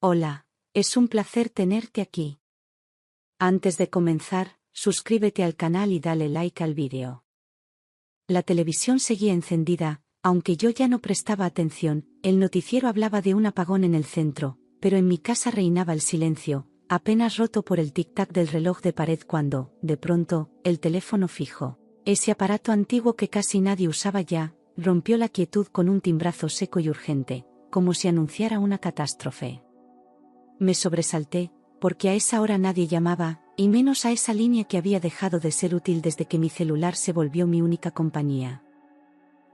Hola, es un placer tenerte aquí. Antes de comenzar, suscríbete al canal y dale like al vídeo. La televisión seguía encendida, aunque yo ya no prestaba atención. El noticiero hablaba de un apagón en el centro, pero en mi casa reinaba el silencio, apenas roto por el tic-tac del reloj de pared cuando, de pronto, el teléfono fijo, ese aparato antiguo que casi nadie usaba ya, rompió la quietud con un timbrazo seco y urgente, como si anunciara una catástrofe. Me sobresalté, porque a esa hora nadie llamaba, y menos a esa línea que había dejado de ser útil desde que mi celular se volvió mi única compañía.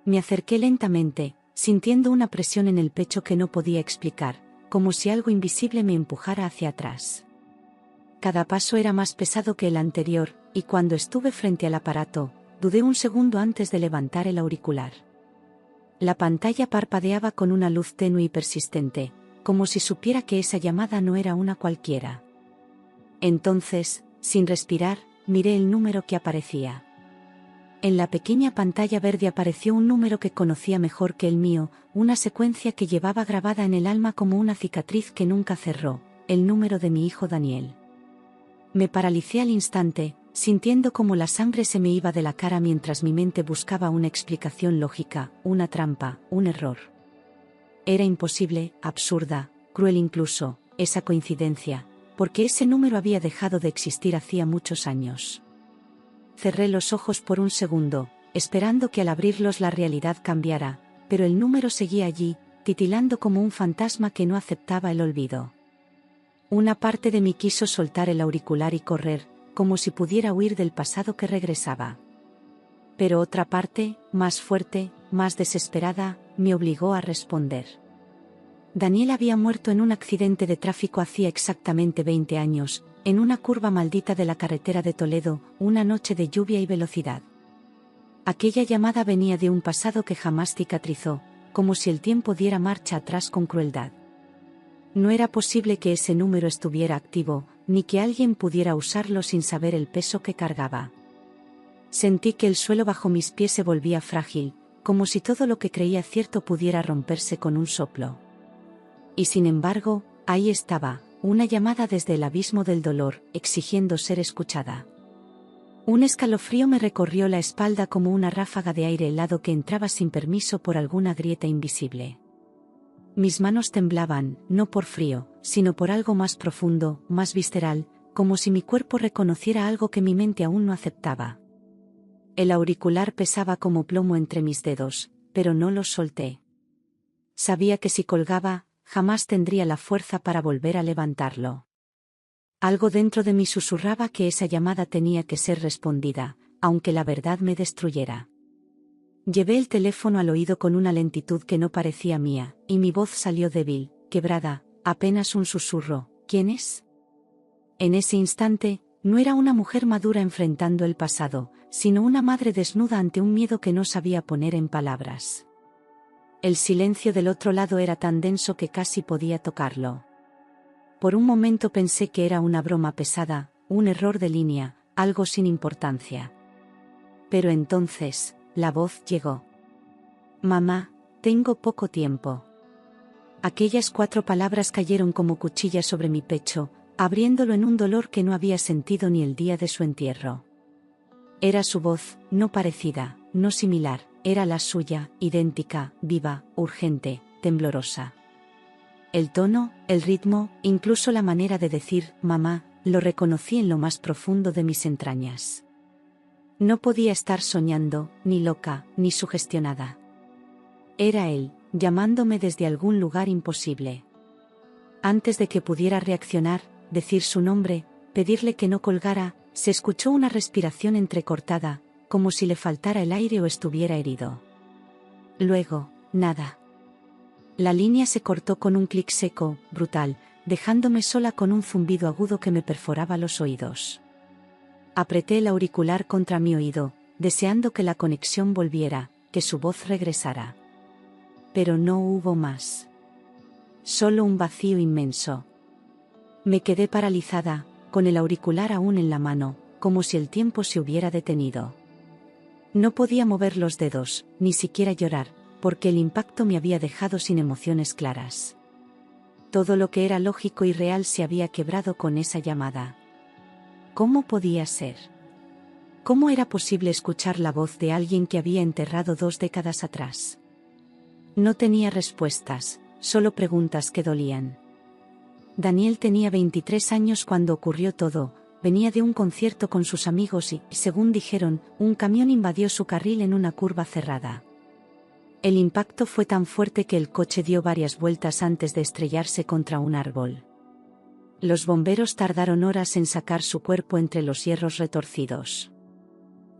Me acerqué lentamente, sintiendo una presión en el pecho que no podía explicar, como si algo invisible me empujara hacia atrás. Cada paso era más pesado que el anterior, y cuando estuve frente al aparato, dudé un segundo antes de levantar el auricular. La pantalla parpadeaba con una luz tenue y persistente, como si supiera que esa llamada no era una cualquiera. Entonces, sin respirar, miré el número que aparecía. En la pequeña pantalla verde apareció un número que conocía mejor que el mío, una secuencia que llevaba grabada en el alma como una cicatriz que nunca cerró, el número de mi hijo Daniel. Me paralicé al instante, sintiendo como la sangre se me iba de la cara mientras mi mente buscaba una explicación lógica, una trampa, un error. Era imposible, absurda, cruel incluso, esa coincidencia, porque ese número había dejado de existir hacía muchos años. Cerré los ojos por un segundo, esperando que al abrirlos la realidad cambiara, pero el número seguía allí, titilando como un fantasma que no aceptaba el olvido. Una parte de mí quiso soltar el auricular y correr, como si pudiera huir del pasado que regresaba. Pero otra parte, más fuerte, más desesperada, me obligó a responder. Daniel había muerto en un accidente de tráfico hacía exactamente 20 años, en una curva maldita de la carretera de Toledo, una noche de lluvia y velocidad. Aquella llamada venía de un pasado que jamás cicatrizó, como si el tiempo diera marcha atrás con crueldad. No era posible que ese número estuviera activo, ni que alguien pudiera usarlo sin saber el peso que cargaba. Sentí que el suelo bajo mis pies se volvía frágil, como si todo lo que creía cierto pudiera romperse con un soplo. Y sin embargo, ahí estaba, una llamada desde el abismo del dolor, exigiendo ser escuchada. Un escalofrío me recorrió la espalda como una ráfaga de aire helado que entraba sin permiso por alguna grieta invisible. Mis manos temblaban, no por frío, sino por algo más profundo, más visceral, como si mi cuerpo reconociera algo que mi mente aún no aceptaba. El auricular pesaba como plomo entre mis dedos, pero no los solté. Sabía que si colgaba, jamás tendría la fuerza para volver a levantarlo. Algo dentro de mí susurraba que esa llamada tenía que ser respondida, aunque la verdad me destruyera. Llevé el teléfono al oído con una lentitud que no parecía mía, y mi voz salió débil, quebrada, apenas un susurro. ¿Quién es? En ese instante, no era una mujer madura enfrentando el pasado, sino una madre desnuda ante un miedo que no sabía poner en palabras. El silencio del otro lado era tan denso que casi podía tocarlo. Por un momento pensé que era una broma pesada, un error de línea, algo sin importancia. Pero entonces, la voz llegó. Mamá, tengo poco tiempo. Aquellas 4 palabras cayeron como cuchillas sobre mi pecho, abriéndolo en un dolor que no había sentido ni el día de su entierro. Era su voz, no parecida, no similar, era la suya, idéntica, viva, urgente, temblorosa. El tono, el ritmo, incluso la manera de decir, mamá, lo reconocí en lo más profundo de mis entrañas. No podía estar soñando, ni loca, ni sugestionada. Era él, llamándome desde algún lugar imposible. Antes de que pudiera reaccionar, decir su nombre, pedirle que no colgara, se escuchó una respiración entrecortada, como si le faltara el aire o estuviera herido. Luego, nada. La línea se cortó con un clic seco, brutal, dejándome sola con un zumbido agudo que me perforaba los oídos. Apreté el auricular contra mi oído, deseando que la conexión volviera, que su voz regresara. Pero no hubo más. Solo un vacío inmenso. Me quedé paralizada, con el auricular aún en la mano, como si el tiempo se hubiera detenido. No podía mover los dedos, ni siquiera llorar, porque el impacto me había dejado sin emociones claras. Todo lo que era lógico y real se había quebrado con esa llamada. ¿Cómo podía ser? ¿Cómo era posible escuchar la voz de alguien que había enterrado 2 décadas atrás? No tenía respuestas, solo preguntas que dolían. Daniel tenía 23 años cuando ocurrió todo, venía de un concierto con sus amigos y, según dijeron, un camión invadió su carril en una curva cerrada. El impacto fue tan fuerte que el coche dio varias vueltas antes de estrellarse contra un árbol. Los bomberos tardaron horas en sacar su cuerpo entre los hierros retorcidos.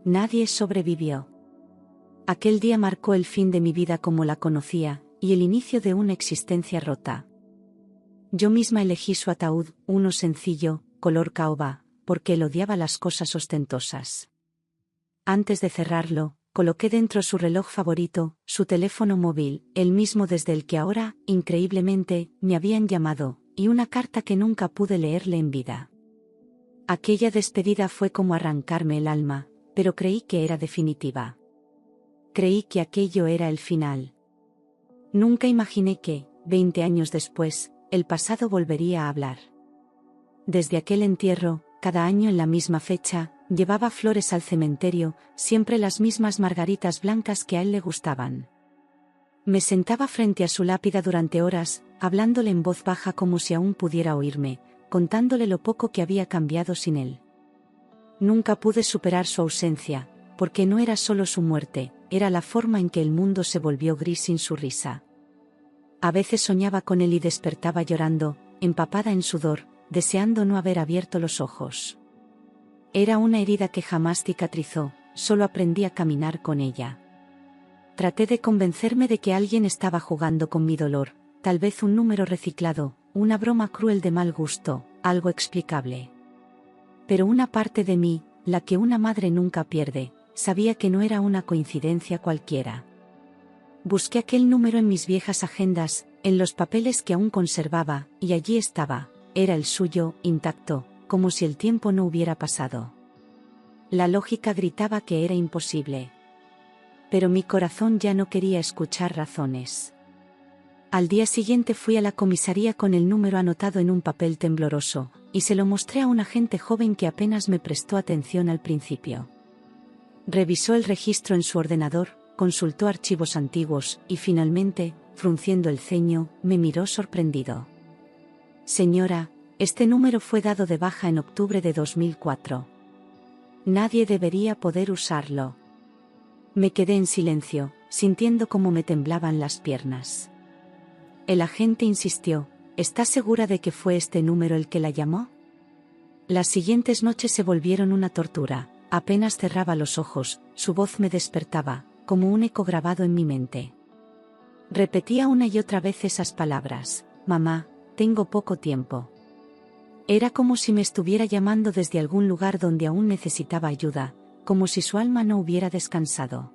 Nadie sobrevivió. Aquel día marcó el fin de mi vida como la conocía, y el inicio de una existencia rota. Yo misma elegí su ataúd, uno sencillo, color caoba, porque él odiaba las cosas ostentosas. Antes de cerrarlo, coloqué dentro su reloj favorito, su teléfono móvil, el mismo desde el que ahora, increíblemente, me habían llamado, y una carta que nunca pude leerle en vida. Aquella despedida fue como arrancarme el alma, pero creí que era definitiva. Creí que aquello era el final. Nunca imaginé que, 20 años después, el pasado volvería a hablar. Desde aquel entierro, cada año en la misma fecha, llevaba flores al cementerio, siempre las mismas margaritas blancas que a él le gustaban. Me sentaba frente a su lápida durante horas, hablándole en voz baja como si aún pudiera oírme, contándole lo poco que había cambiado sin él. Nunca pude superar su ausencia, porque no era solo su muerte, era la forma en que el mundo se volvió gris sin su risa. A veces soñaba con él y despertaba llorando, empapada en sudor, deseando no haber abierto los ojos. Era una herida que jamás cicatrizó, solo aprendí a caminar con ella. Traté de convencerme de que alguien estaba jugando con mi dolor, tal vez un número reciclado, una broma cruel de mal gusto, algo explicable. Pero una parte de mí, la que una madre nunca pierde, sabía que no era una coincidencia cualquiera. Busqué aquel número en mis viejas agendas, en los papeles que aún conservaba, y allí estaba, era el suyo, intacto, como si el tiempo no hubiera pasado. La lógica gritaba que era imposible. Pero mi corazón ya no quería escuchar razones. Al día siguiente fui a la comisaría con el número anotado en un papel tembloroso, y se lo mostré a un agente joven que apenas me prestó atención al principio. Revisó el registro en su ordenador, consultó archivos antiguos, y finalmente, frunciendo el ceño, me miró sorprendido. Señora, este número fue dado de baja en octubre de 2004. Nadie debería poder usarlo. Me quedé en silencio, sintiendo cómo me temblaban las piernas. El agente insistió, ¿está segura de que fue este número el que la llamó? Las siguientes noches se volvieron una tortura, apenas cerraba los ojos, su voz me despertaba, como un eco grabado en mi mente. Repetía una y otra vez esas palabras, mamá, tengo poco tiempo. Era como si me estuviera llamando desde algún lugar donde aún necesitaba ayuda, como si su alma no hubiera descansado.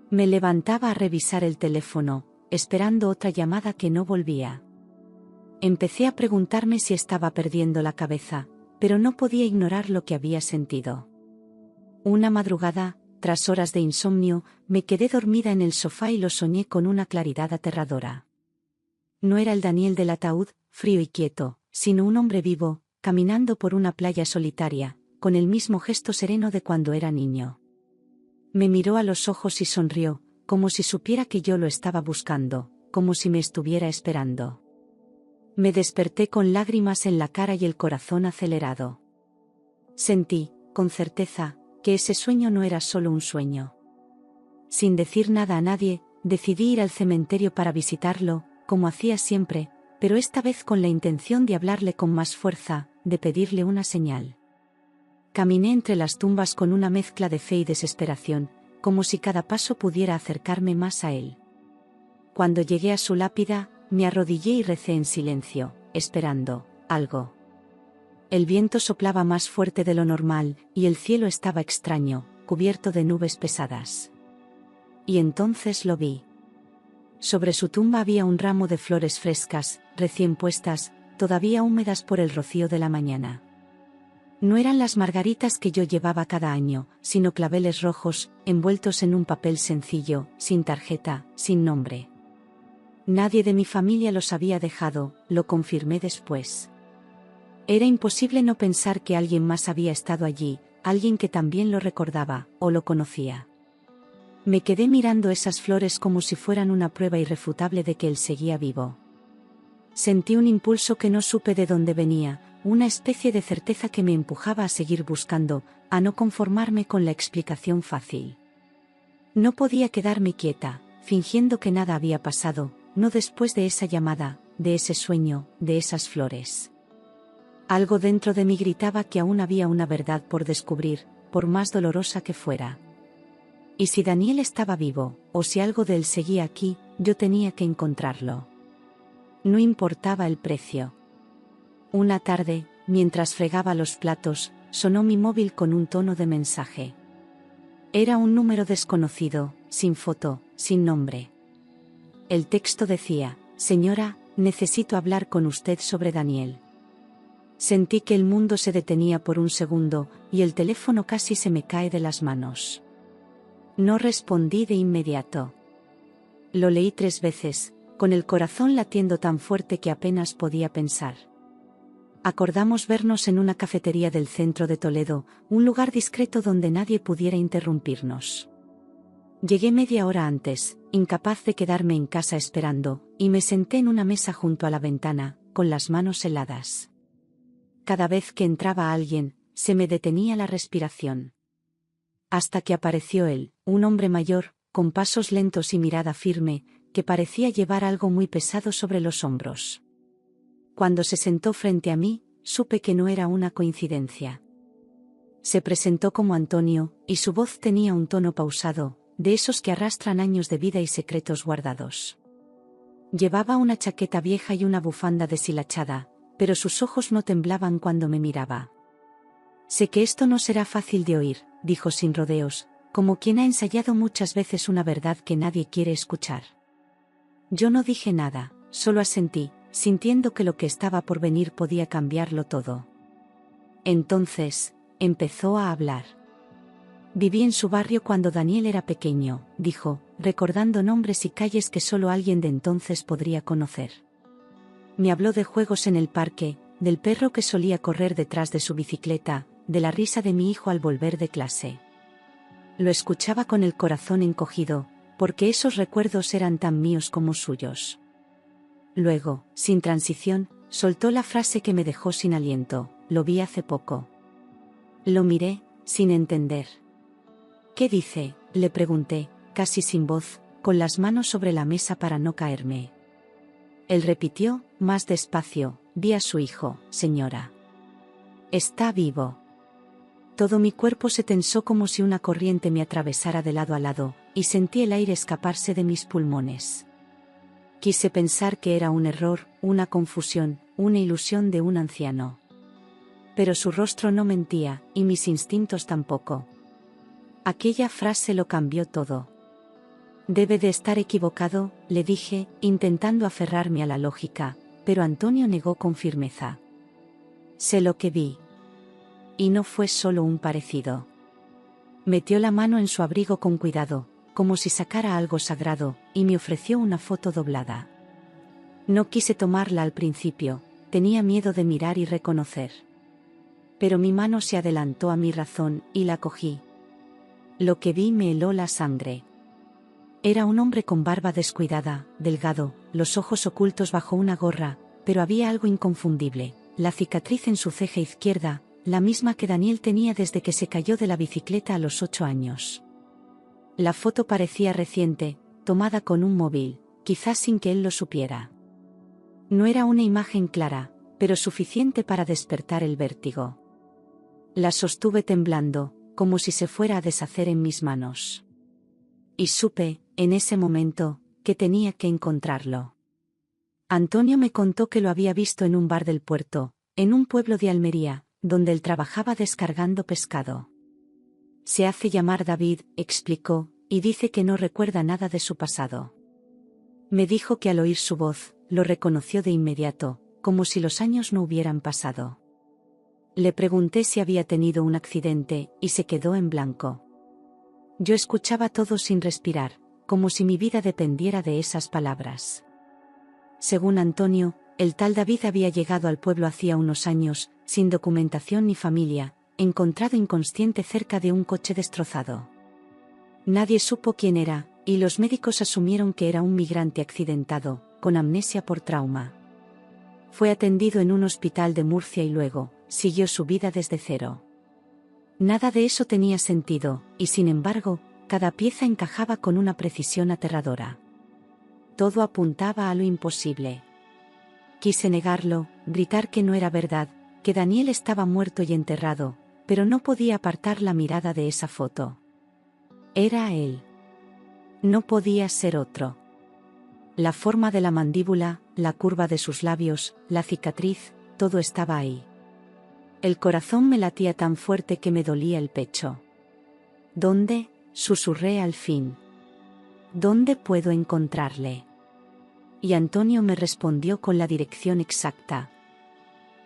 Me levantaba a revisar el teléfono, esperando otra llamada que no volvía. Empecé a preguntarme si estaba perdiendo la cabeza, pero no podía ignorar lo que había sentido. Una madrugada, tras horas de insomnio, me quedé dormida en el sofá y lo soñé con una claridad aterradora. No era el Daniel del ataúd, frío y quieto, sino un hombre vivo, caminando por una playa solitaria, con el mismo gesto sereno de cuando era niño. Me miró a los ojos y sonrió, como si supiera que yo lo estaba buscando, como si me estuviera esperando. Me desperté con lágrimas en la cara y el corazón acelerado. Sentí, con certeza, que ese sueño no era solo un sueño. Sin decir nada a nadie, decidí ir al cementerio para visitarlo, como hacía siempre, pero esta vez con la intención de hablarle con más fuerza, de pedirle una señal. Caminé entre las tumbas con una mezcla de fe y desesperación, como si cada paso pudiera acercarme más a él. Cuando llegué a su lápida, me arrodillé y recé en silencio, esperando algo. El viento soplaba más fuerte de lo normal, y el cielo estaba extraño, cubierto de nubes pesadas. Y entonces lo vi. Sobre su tumba había un ramo de flores frescas, recién puestas, todavía húmedas por el rocío de la mañana. No eran las margaritas que yo llevaba cada año, sino claveles rojos, envueltos en un papel sencillo, sin tarjeta, sin nombre. Nadie de mi familia los había dejado, lo confirmé después. Era imposible no pensar que alguien más había estado allí, alguien que también lo recordaba, o lo conocía. Me quedé mirando esas flores como si fueran una prueba irrefutable de que él seguía vivo. Sentí un impulso que no supe de dónde venía, una especie de certeza que me empujaba a seguir buscando, a no conformarme con la explicación fácil. No podía quedarme quieta, fingiendo que nada había pasado, no después de esa llamada, de ese sueño, de esas flores. Algo dentro de mí gritaba que aún había una verdad por descubrir, por más dolorosa que fuera. Y si Daniel estaba vivo, o si algo de él seguía aquí, yo tenía que encontrarlo. No importaba el precio. Una tarde, mientras fregaba los platos, sonó mi móvil con un tono de mensaje. Era un número desconocido, sin foto, sin nombre. El texto decía: «Señora, necesito hablar con usted sobre Daniel». Sentí que el mundo se detenía por un segundo, y el teléfono casi se me cae de las manos. No respondí de inmediato. Lo leí 3 veces, con el corazón latiendo tan fuerte que apenas podía pensar. Acordamos vernos en una cafetería del centro de Toledo, un lugar discreto donde nadie pudiera interrumpirnos. Llegué media hora antes, incapaz de quedarme en casa esperando, y me senté en una mesa junto a la ventana, con las manos heladas. Cada vez que entraba alguien, se me detenía la respiración. Hasta que apareció él, un hombre mayor, con pasos lentos y mirada firme, que parecía llevar algo muy pesado sobre los hombros. Cuando se sentó frente a mí, supe que no era una coincidencia. Se presentó como Antonio, y su voz tenía un tono pausado, de esos que arrastran años de vida y secretos guardados. Llevaba una chaqueta vieja y una bufanda deshilachada, pero sus ojos no temblaban cuando me miraba. «Sé que esto no será fácil de oír», dijo sin rodeos, como quien ha ensayado muchas veces una verdad que nadie quiere escuchar. Yo no dije nada, solo asentí, sintiendo que lo que estaba por venir podía cambiarlo todo. Entonces, empezó a hablar. «Viví en su barrio cuando Daniel era pequeño», dijo, recordando nombres y calles que solo alguien de entonces podría conocer. Me habló de juegos en el parque, del perro que solía correr detrás de su bicicleta, de la risa de mi hijo al volver de clase. Lo escuchaba con el corazón encogido, porque esos recuerdos eran tan míos como suyos. Luego, sin transición, soltó la frase que me dejó sin aliento: «Lo vi hace poco». Lo miré, sin entender. «¿Qué dice?», le pregunté, casi sin voz, con las manos sobre la mesa para no caerme. Él repitió, más despacio: «Vi a su hijo, señora. Está vivo». Todo mi cuerpo se tensó como si una corriente me atravesara de lado a lado, y sentí el aire escaparse de mis pulmones. Quise pensar que era un error, una confusión, una ilusión de un anciano. Pero su rostro no mentía, y mis instintos tampoco. Aquella frase lo cambió todo. «Debe de estar equivocado», le dije, intentando aferrarme a la lógica, pero Antonio negó con firmeza. «Sé lo que vi. Y no fue solo un parecido». Metió la mano en su abrigo con cuidado, como si sacara algo sagrado, y me ofreció una foto doblada. No quise tomarla al principio, tenía miedo de mirar y reconocer. Pero mi mano se adelantó a mi razón, y la cogí. Lo que vi me heló la sangre. Era un hombre con barba descuidada, delgado, los ojos ocultos bajo una gorra, pero había algo inconfundible: la cicatriz en su ceja izquierda, la misma que Daniel tenía desde que se cayó de la bicicleta a los 8 años. La foto parecía reciente, tomada con un móvil, quizás sin que él lo supiera. No era una imagen clara, pero suficiente para despertar el vértigo. La sostuve temblando, como si se fuera a deshacer en mis manos. Y supe, en ese momento, que tenía que encontrarlo. Antonio me contó que lo había visto en un bar del puerto, en un pueblo de Almería, donde él trabajaba descargando pescado. Se hace llamar David, explicó, y dice que no recuerda nada de su pasado. Me dijo que al oír su voz, lo reconoció de inmediato, como si los años no hubieran pasado. Le pregunté si había tenido un accidente, y se quedó en blanco. Yo escuchaba todo sin respirar, como si mi vida dependiera de esas palabras. Según Antonio, el tal David había llegado al pueblo hacía unos años, sin documentación ni familia, encontrado inconsciente cerca de un coche destrozado. Nadie supo quién era, y los médicos asumieron que era un migrante accidentado, con amnesia por trauma. Fue atendido en un hospital de Murcia y luego, siguió su vida desde cero. Nada de eso tenía sentido, y sin embargo, cada pieza encajaba con una precisión aterradora. Todo apuntaba a lo imposible. Quise negarlo, gritar que no era verdad, que Daniel estaba muerto y enterrado, pero no podía apartar la mirada de esa foto. Era él. No podía ser otro. La forma de la mandíbula, la curva de sus labios, la cicatriz, todo estaba ahí. El corazón me latía tan fuerte que me dolía el pecho. ¿Dónde? Susurré al fin. ¿Dónde puedo encontrarle? Y Antonio me respondió con la dirección exacta.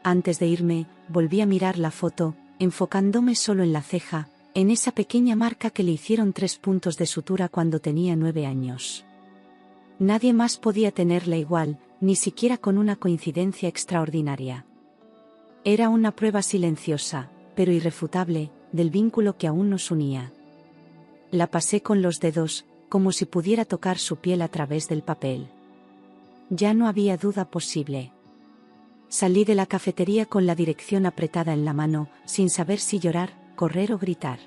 Antes de irme, volví a mirar la foto, enfocándome solo en la ceja, en esa pequeña marca que le hicieron 3 puntos de sutura cuando tenía 9 años. Nadie más podía tenerla igual, ni siquiera con una coincidencia extraordinaria. Era una prueba silenciosa, pero irrefutable, del vínculo que aún nos unía. La pasé con los dedos, como si pudiera tocar su piel a través del papel. Ya no había duda posible. Salí de la cafetería con la dirección apretada en la mano, sin saber si llorar, correr o gritar.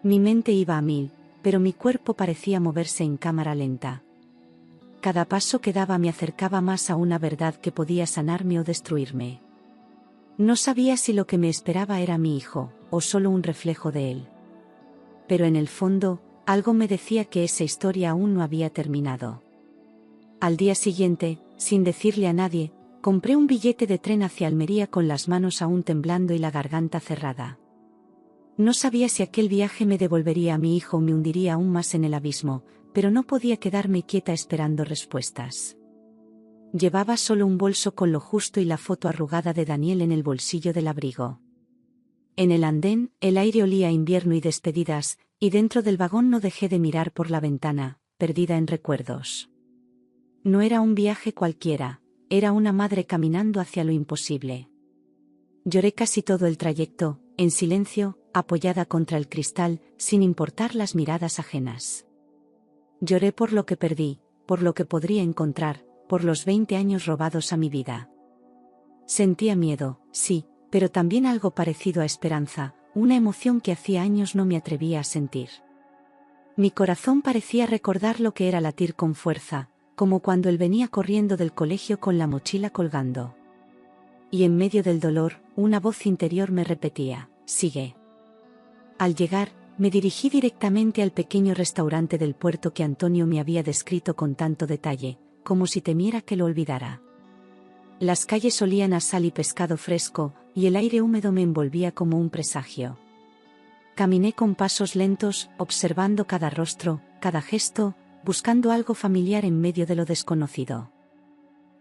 Mi mente iba a 1000, pero mi cuerpo parecía moverse en cámara lenta. Cada paso que daba me acercaba más a una verdad que podía sanarme o destruirme. No sabía si lo que me esperaba era mi hijo, o solo un reflejo de él. Pero en el fondo, algo me decía que esa historia aún no había terminado. Al día siguiente, sin decirle a nadie, compré un billete de tren hacia Almería con las manos aún temblando y la garganta cerrada. No sabía si aquel viaje me devolvería a mi hijo o me hundiría aún más en el abismo, pero no podía quedarme quieta esperando respuestas. Llevaba solo un bolso con lo justo y la foto arrugada de Daniel en el bolsillo del abrigo. En el andén, el aire olía a invierno y despedidas, y dentro del vagón no dejé de mirar por la ventana, perdida en recuerdos. No era un viaje cualquiera, era una madre caminando hacia lo imposible. Lloré casi todo el trayecto, en silencio, apoyada contra el cristal, sin importar las miradas ajenas. Lloré por lo que perdí, por lo que podría encontrar, por los 20 años robados a mi vida. Sentía miedo, sí, pero también algo parecido a esperanza, una emoción que hacía años no me atrevía a sentir. Mi corazón parecía recordar lo que era latir con fuerza, como cuando él venía corriendo del colegio con la mochila colgando. Y en medio del dolor, una voz interior me repetía, sigue. Al llegar, me dirigí directamente al pequeño restaurante del puerto que Antonio me había descrito con tanto detalle, como si temiera que lo olvidara. Las calles olían a sal y pescado fresco, y el aire húmedo me envolvía como un presagio. Caminé con pasos lentos, observando cada rostro, cada gesto, buscando algo familiar en medio de lo desconocido.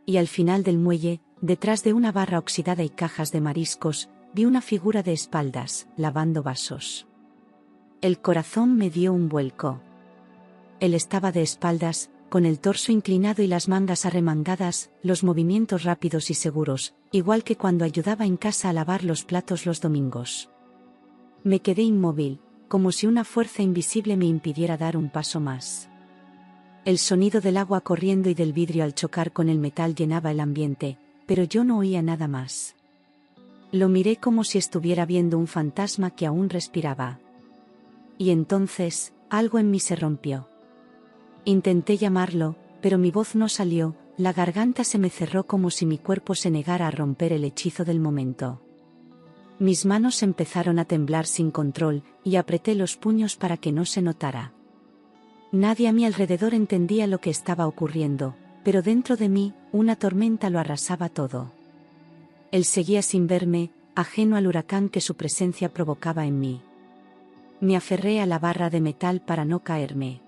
Y al final del muelle, detrás de una barra oxidada y cajas de mariscos, vi una figura de espaldas, lavando vasos. El corazón me dio un vuelco. Él estaba de espaldas, con el torso inclinado y las mangas arremangadas, los movimientos rápidos y seguros, igual que cuando ayudaba en casa a lavar los platos los domingos. Me quedé inmóvil, como si una fuerza invisible me impidiera dar un paso más. El sonido del agua corriendo y del vidrio al chocar con el metal llenaba el ambiente, pero yo no oía nada más. Lo miré como si estuviera viendo un fantasma que aún respiraba. Y entonces, algo en mí se rompió. Intenté llamarlo, pero mi voz no salió, la garganta se me cerró como si mi cuerpo se negara a romper el hechizo del momento. Mis manos empezaron a temblar sin control, y apreté los puños para que no se notara. Nadie a mi alrededor entendía lo que estaba ocurriendo, pero dentro de mí, una tormenta lo arrasaba todo. Él seguía sin verme, ajeno al huracán que su presencia provocaba en mí. Me aferré a la barra de metal para no caerme.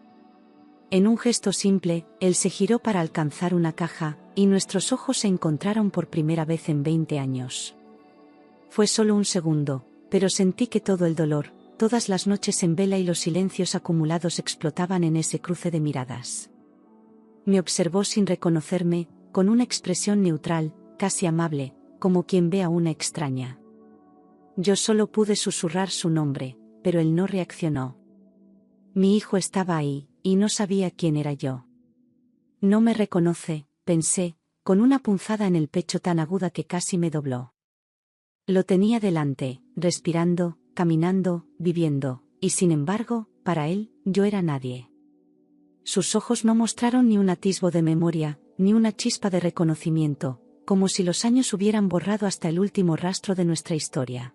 En un gesto simple, él se giró para alcanzar una caja, y nuestros ojos se encontraron por primera vez en 20 años. Fue solo un segundo, pero sentí que todo el dolor, todas las noches en vela y los silencios acumulados explotaban en ese cruce de miradas. Me observó sin reconocerme, con una expresión neutral, casi amable, como quien ve a una extraña. Yo solo pude susurrar su nombre, pero él no reaccionó. Mi hijo estaba ahí, y no sabía quién era yo. No me reconoce, pensé, con una punzada en el pecho tan aguda que casi me dobló. Lo tenía delante, respirando, caminando, viviendo, y sin embargo, para él, yo era nadie. Sus ojos no mostraron ni un atisbo de memoria, ni una chispa de reconocimiento, como si los años hubieran borrado hasta el último rastro de nuestra historia.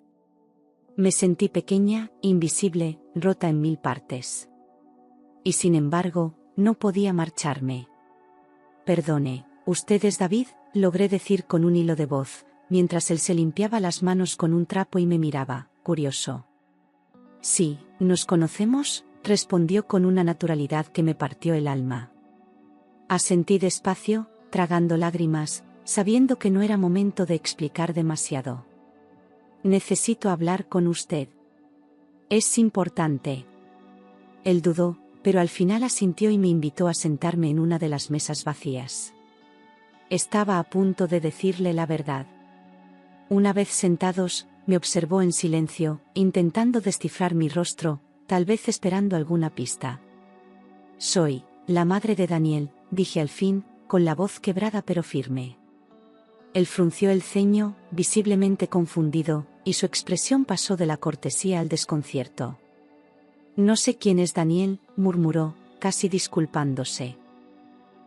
Me sentí pequeña, invisible, rota en 1000 partes. Y sin embargo, no podía marcharme. Perdone, ¿usted es David?, logré decir con un hilo de voz, mientras él se limpiaba las manos con un trapo y me miraba, curioso. Sí, ¿nos conocemos?, respondió con una naturalidad que me partió el alma. Asentí despacio, tragando lágrimas, sabiendo que no era momento de explicar demasiado. Necesito hablar con usted. Es importante. Él dudó, pero al final asintió y me invitó a sentarme en una de las mesas vacías. Estaba a punto de decirle la verdad. Una vez sentados, me observó en silencio, intentando descifrar mi rostro, tal vez esperando alguna pista. Soy la madre de Daniel, dije al fin, con la voz quebrada pero firme. Él frunció el ceño, visiblemente confundido, y su expresión pasó de la cortesía al desconcierto. No sé quién es Daniel, murmuró, casi disculpándose.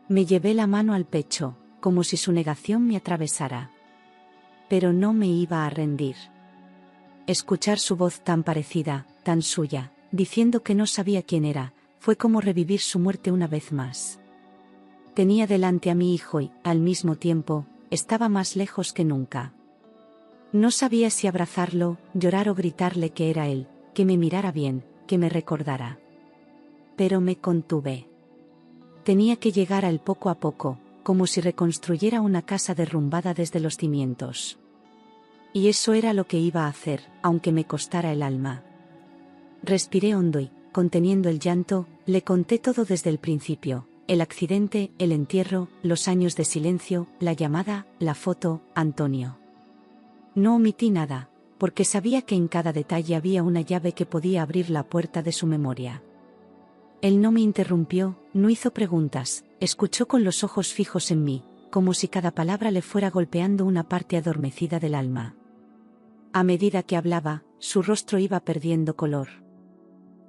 Me llevé la mano al pecho, como si su negación me atravesara. Pero no me iba a rendir. Escuchar su voz tan parecida, tan suya, diciendo que no sabía quién era, fue como revivir su muerte una vez más. Tenía delante a mi hijo y, al mismo tiempo, estaba más lejos que nunca. No sabía si abrazarlo, llorar o gritarle que era él, que me mirara bien, que me recordara. Pero me contuve. Tenía que llegar a él poco a poco, como si reconstruyera una casa derrumbada desde los cimientos. Y eso era lo que iba a hacer, aunque me costara el alma. Respiré hondo y, conteniendo el llanto, le conté todo desde el principio: el accidente, el entierro, los años de silencio, la llamada, la foto, Antonio. No omití nada, porque sabía que en cada detalle había una llave que podía abrir la puerta de su memoria. Él no me interrumpió, no hizo preguntas, escuchó con los ojos fijos en mí, como si cada palabra le fuera golpeando una parte adormecida del alma. A medida que hablaba, su rostro iba perdiendo color.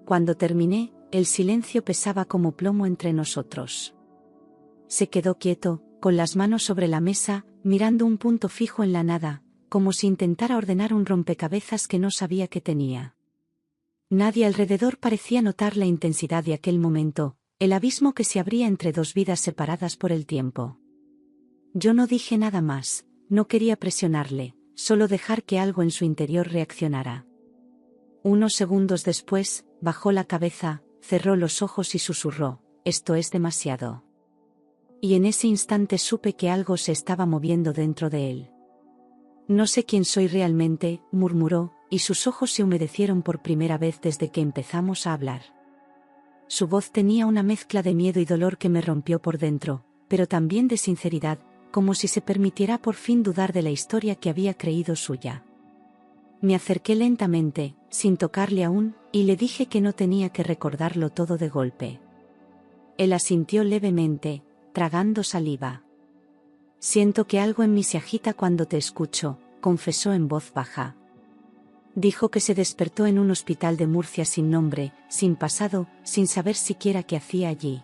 Cuando terminé, el silencio pesaba como plomo entre nosotros. Se quedó quieto, con las manos sobre la mesa, mirando un punto fijo en la nada, como si intentara ordenar un rompecabezas que no sabía que tenía. Nadie alrededor parecía notar la intensidad de aquel momento, el abismo que se abría entre dos vidas separadas por el tiempo. Yo no dije nada más, no quería presionarle, solo dejar que algo en su interior reaccionara. Unos segundos después, bajó la cabeza, cerró los ojos y susurró: «Esto es demasiado». Y en ese instante supe que algo se estaba moviendo dentro de él. «No sé quién soy realmente», murmuró, y sus ojos se humedecieron por primera vez desde que empezamos a hablar. Su voz tenía una mezcla de miedo y dolor que me rompió por dentro, pero también de sinceridad, como si se permitiera por fin dudar de la historia que había creído suya. Me acerqué lentamente, sin tocarle aún, y le dije que no tenía que recordarlo todo de golpe. Él asintió levemente, tragando saliva. «Siento que algo en mí se agita cuando te escucho», confesó en voz baja. Dijo que se despertó en un hospital de Murcia sin nombre, sin pasado, sin saber siquiera qué hacía allí.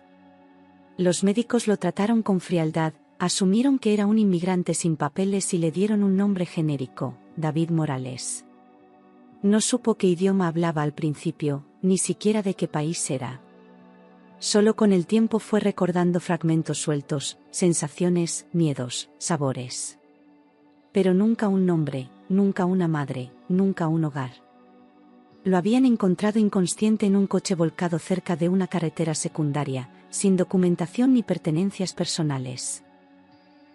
Los médicos lo trataron con frialdad, asumieron que era un inmigrante sin papeles y le dieron un nombre genérico: David Morales. No supo qué idioma hablaba al principio, ni siquiera de qué país era. Solo con el tiempo fue recordando fragmentos sueltos, sensaciones, miedos, sabores. Pero nunca un nombre, nunca una madre, nunca un hogar. Lo habían encontrado inconsciente en un coche volcado cerca de una carretera secundaria, sin documentación ni pertenencias personales.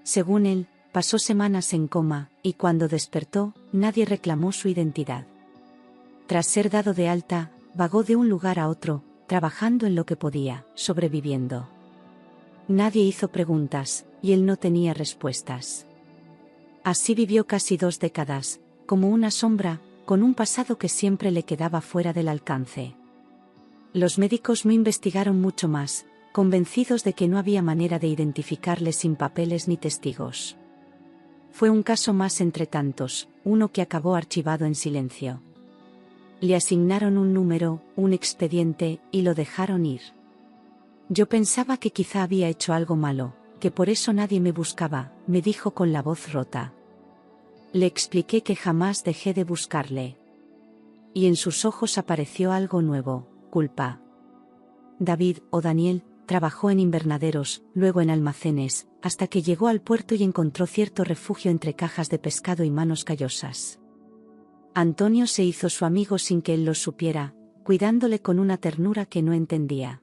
Según él, pasó semanas en coma, y cuando despertó, nadie reclamó su identidad. Tras ser dado de alta, vagó de un lugar a otro, trabajando en lo que podía, sobreviviendo. Nadie hizo preguntas, y él no tenía respuestas. Así vivió casi 2 décadas, como una sombra, con un pasado que siempre le quedaba fuera del alcance. Los médicos no investigaron mucho más, convencidos de que no había manera de identificarle sin papeles ni testigos. Fue un caso más entre tantos, uno que acabó archivado en silencio. Le asignaron un número, un expediente, y lo dejaron ir. Yo pensaba que quizá había hecho algo malo, que por eso nadie me buscaba, me dijo con la voz rota. Le expliqué que jamás dejé de buscarle. Y en sus ojos apareció algo nuevo, culpa. David, o Daniel, trabajó en invernaderos, luego en almacenes, hasta que llegó al puerto y encontró cierto refugio entre cajas de pescado y manos callosas. Antonio se hizo su amigo sin que él lo supiera, cuidándole con una ternura que no entendía.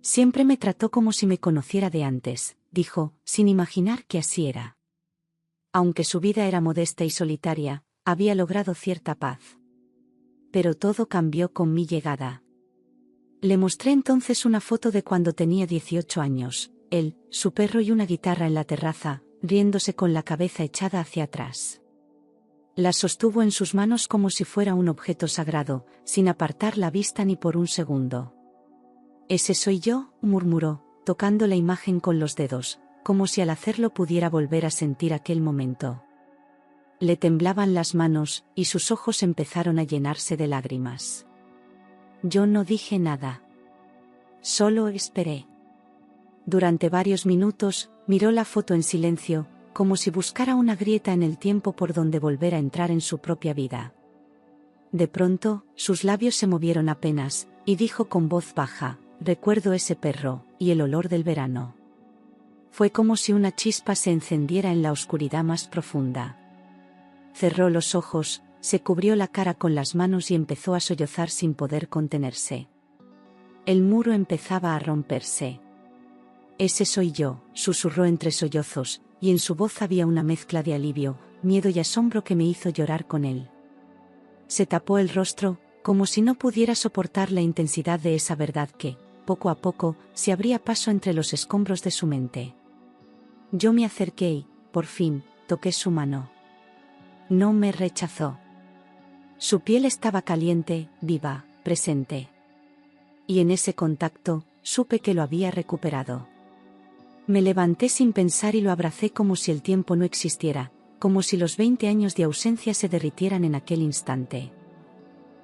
Siempre me trató como si me conociera de antes, dijo, sin imaginar que así era. Aunque su vida era modesta y solitaria, había logrado cierta paz. Pero todo cambió con mi llegada. Le mostré entonces una foto de cuando tenía 18 años, él, su perro y una guitarra en la terraza, riéndose con la cabeza echada hacia atrás. La sostuvo en sus manos como si fuera un objeto sagrado, sin apartar la vista ni por un segundo. «Ese soy yo», murmuró, tocando la imagen con los dedos, como si al hacerlo pudiera volver a sentir aquel momento. Le temblaban las manos, y sus ojos empezaron a llenarse de lágrimas. Yo no dije nada. Solo esperé. Durante varios minutos, miró la foto en silencio, como si buscara una grieta en el tiempo por donde volver a entrar en su propia vida. De pronto, sus labios se movieron apenas, y dijo con voz baja, «Recuerdo ese perro, y el olor del verano». Fue como si una chispa se encendiera en la oscuridad más profunda. Cerró los ojos, se cubrió la cara con las manos y empezó a sollozar sin poder contenerse. El muro empezaba a romperse. «Ese soy yo», susurró entre sollozos, y en su voz había una mezcla de alivio, miedo y asombro que me hizo llorar con él. Se tapó el rostro, como si no pudiera soportar la intensidad de esa verdad que, poco a poco, se abría paso entre los escombros de su mente. Yo me acerqué y, por fin, toqué su mano. No me rechazó. Su piel estaba caliente, viva, presente. Y en ese contacto, supe que lo había recuperado. Me levanté sin pensar y lo abracé como si el tiempo no existiera, como si los 20 años de ausencia se derritieran en aquel instante.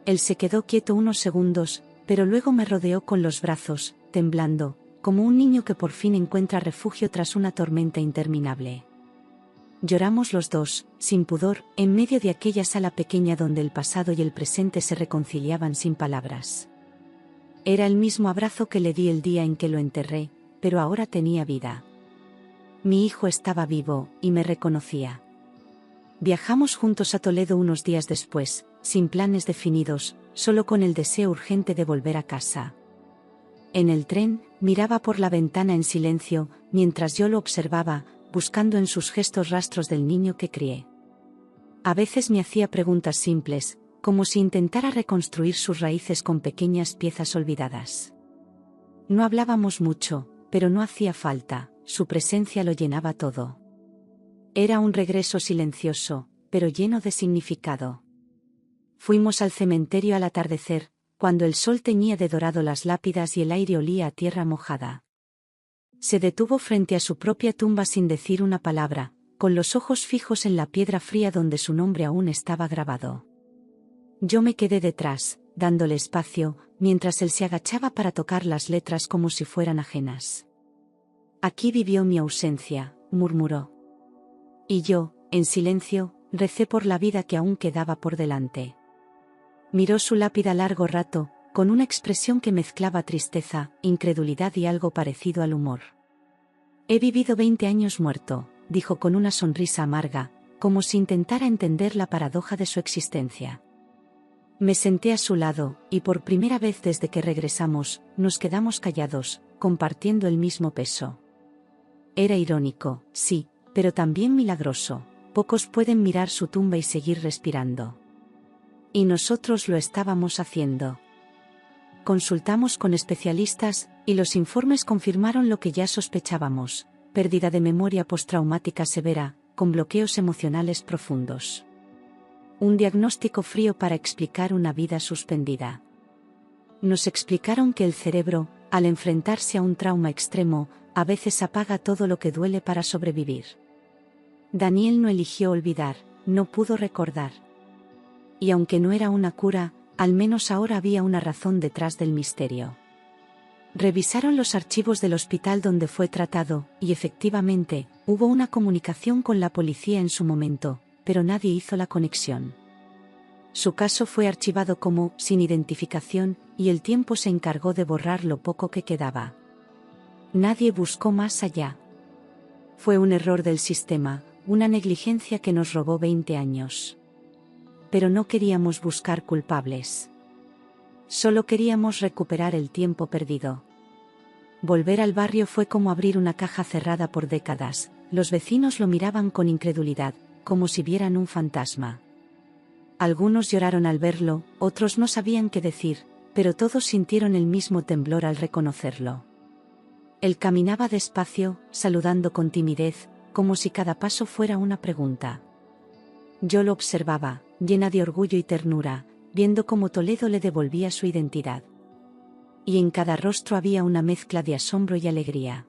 Él se quedó quieto unos segundos, pero luego me rodeó con los brazos, temblando, como un niño que por fin encuentra refugio tras una tormenta interminable. Lloramos los dos, sin pudor, en medio de aquella sala pequeña donde el pasado y el presente se reconciliaban sin palabras. Era el mismo abrazo que le di el día en que lo enterré, pero ahora tenía vida. Mi hijo estaba vivo, y me reconocía. Viajamos juntos a Toledo unos días después, sin planes definidos, solo con el deseo urgente de volver a casa. En el tren, miraba por la ventana en silencio, mientras yo lo observaba, buscando en sus gestos rastros del niño que crié. A veces me hacía preguntas simples, como si intentara reconstruir sus raíces con pequeñas piezas olvidadas. No hablábamos mucho, pero no hacía falta, su presencia lo llenaba todo. Era un regreso silencioso, pero lleno de significado. Fuimos al cementerio al atardecer, cuando el sol teñía de dorado las lápidas y el aire olía a tierra mojada. Se detuvo frente a su propia tumba sin decir una palabra, con los ojos fijos en la piedra fría donde su nombre aún estaba grabado. Yo me quedé detrás, dándole espacio, mientras él se agachaba para tocar las letras como si fueran ajenas. «Aquí vivió mi ausencia», murmuró. Y yo, en silencio, recé por la vida que aún quedaba por delante. Miró su lápida largo rato, con una expresión que mezclaba tristeza, incredulidad y algo parecido al humor. «He vivido 20 años muerto», dijo con una sonrisa amarga, como si intentara entender la paradoja de su existencia. Me senté a su lado, y por primera vez desde que regresamos, nos quedamos callados, compartiendo el mismo peso. Era irónico, sí, pero también milagroso. Pocos pueden mirar su tumba y seguir respirando. Y nosotros lo estábamos haciendo. Consultamos con especialistas, y los informes confirmaron lo que ya sospechábamos. pérdida de memoria postraumática severa, con bloqueos emocionales profundos. Un diagnóstico frío para explicar una vida suspendida. Nos explicaron que el cerebro, al enfrentarse a un trauma extremo, a veces apaga todo lo que duele para sobrevivir. Daniel no eligió olvidar, no pudo recordar. Y aunque no era una cura, al menos ahora había una razón detrás del misterio. Revisaron los archivos del hospital donde fue tratado, y efectivamente, hubo una comunicación con la policía en su momento, pero nadie hizo la conexión. Su caso fue archivado como sin identificación, y el tiempo se encargó de borrar lo poco que quedaba. Nadie buscó más allá. Fue un error del sistema, una negligencia que nos robó 20 años. Pero no queríamos buscar culpables. Solo queríamos recuperar el tiempo perdido. Volver al barrio fue como abrir una caja cerrada por décadas. Los vecinos lo miraban con incredulidad, como si vieran un fantasma. Algunos lloraron al verlo, otros no sabían qué decir, pero todos sintieron el mismo temblor al reconocerlo. Él caminaba despacio, saludando con timidez, como si cada paso fuera una pregunta. Yo lo observaba, llena de orgullo y ternura, viendo cómo Toledo le devolvía su identidad. Y en cada rostro había una mezcla de asombro y alegría.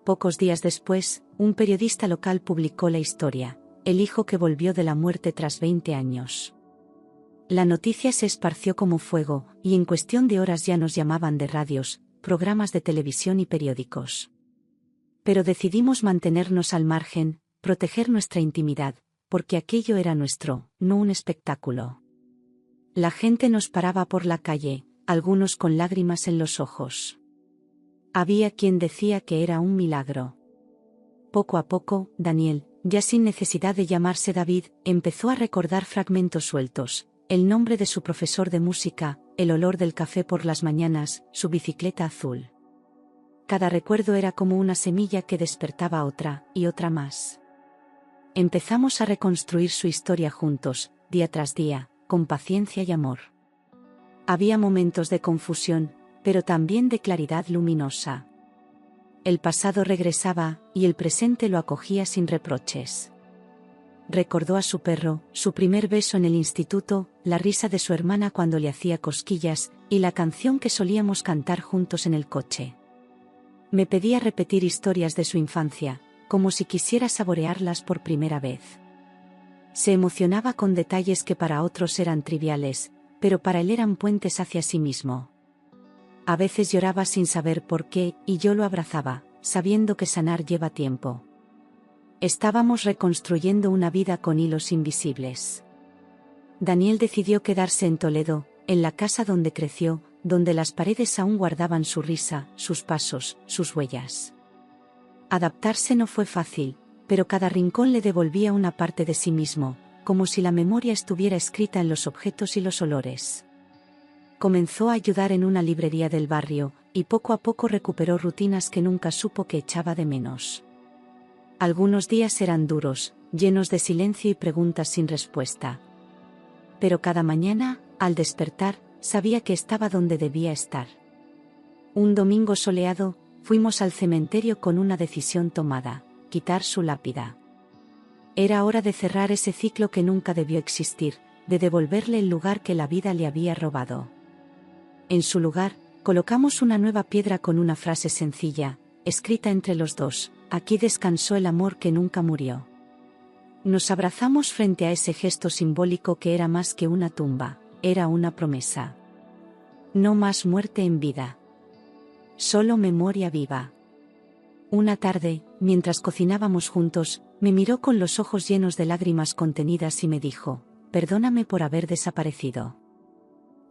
Pocos días después, un periodista local publicó la historia, el hijo que volvió de la muerte tras 20 años. La noticia se esparció como fuego, y en cuestión de horas ya nos llamaban de radios, programas de televisión y periódicos. Pero decidimos mantenernos al margen, proteger nuestra intimidad, porque aquello era nuestro, no un espectáculo. La gente nos paraba por la calle, algunos con lágrimas en los ojos. Había quien decía que era un milagro. Poco a poco, Daniel, ya sin necesidad de llamarse David, empezó a recordar fragmentos sueltos, el nombre de su profesor de música, el olor del café por las mañanas, su bicicleta azul. Cada recuerdo era como una semilla que despertaba otra, y otra más. Empezamos a reconstruir su historia juntos, día tras día, con paciencia y amor. Había momentos de confusión, pero también de claridad luminosa. El pasado regresaba, y el presente lo acogía sin reproches. Recordó a su perro, su primer beso en el instituto, la risa de su hermana cuando le hacía cosquillas, y la canción que solíamos cantar juntos en el coche. Me pedía repetir historias de su infancia, como si quisiera saborearlas por primera vez. Se emocionaba con detalles que para otros eran triviales, pero para él eran puentes hacia sí mismo. A veces lloraba sin saber por qué, y yo lo abrazaba, sabiendo que sanar lleva tiempo. Estábamos reconstruyendo una vida con hilos invisibles. Daniel decidió quedarse en Toledo, en la casa donde creció, donde las paredes aún guardaban su risa, sus pasos, sus huellas. Adaptarse no fue fácil, pero cada rincón le devolvía una parte de sí mismo, como si la memoria estuviera escrita en los objetos y los olores. Comenzó a ayudar en una librería del barrio, y poco a poco recuperó rutinas que nunca supo que echaba de menos. Algunos días eran duros, llenos de silencio y preguntas sin respuesta. Pero cada mañana, al despertar, sabía que estaba donde debía estar. Un domingo soleado, fuimos al cementerio con una decisión tomada: quitar su lápida. Era hora de cerrar ese ciclo que nunca debió existir, de devolverle el lugar que la vida le había robado. En su lugar, colocamos una nueva piedra con una frase sencilla, escrita entre los dos: aquí descansó el amor que nunca murió. Nos abrazamos frente a ese gesto simbólico que era más que una tumba, era una promesa. No más muerte en vida. Solo memoria viva. Una tarde, mientras cocinábamos juntos, me miró con los ojos llenos de lágrimas contenidas y me dijo: perdóname por haber desaparecido.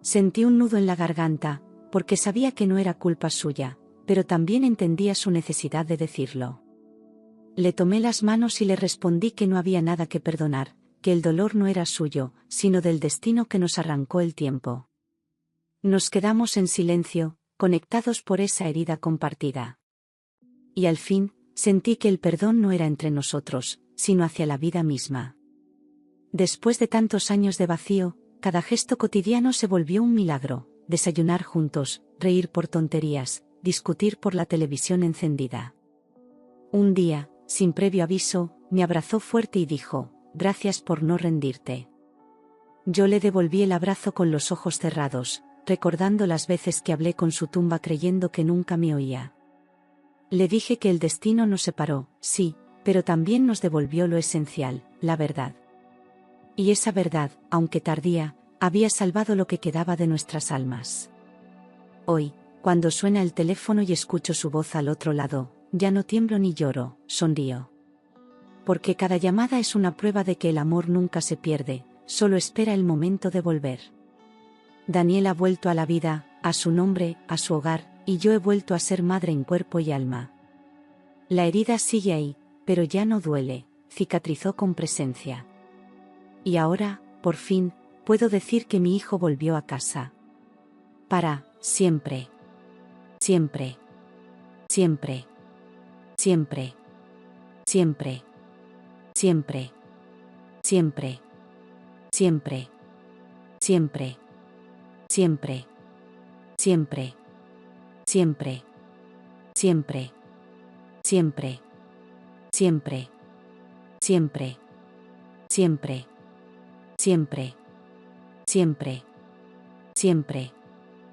Sentí un nudo en la garganta, porque sabía que no era culpa suya, pero también entendía su necesidad de decirlo. Le tomé las manos y le respondí que no había nada que perdonar, que el dolor no era suyo, sino del destino que nos arrancó el tiempo. Nos quedamos en silencio, conectados por esa herida compartida. Y al fin, sentí que el perdón no era entre nosotros, sino hacia la vida misma. Después de tantos años de vacío, cada gesto cotidiano se volvió un milagro: desayunar juntos, reír por tonterías, discutir por la televisión encendida. Un día, sin previo aviso, me abrazó fuerte y dijo, gracias por no rendirte. Yo le devolví el abrazo con los ojos cerrados, recordando las veces que hablé con su tumba creyendo que nunca me oía. Le dije que el destino nos separó, sí, pero también nos devolvió lo esencial, la verdad. Y esa verdad, aunque tardía, había salvado lo que quedaba de nuestras almas. Hoy, cuando suena el teléfono y escucho su voz al otro lado, ya no tiemblo ni lloro, sonrío. Porque cada llamada es una prueba de que el amor nunca se pierde, solo espera el momento de volver. Daniel ha vuelto a la vida, a su nombre, a su hogar, y yo he vuelto a ser madre en cuerpo y alma. La herida sigue ahí, pero ya no duele, cicatrizó con presencia. Y ahora, por fin, puedo decir que mi hijo volvió a casa. Para siempre. Siempre. Siempre. Siempre. Siempre. Siempre. Siempre. Siempre. Siempre. Siempre. Siempre. Siempre. Siempre. Siempre. Siempre. Siempre. Siempre. Siempre. Siempre. Siempre.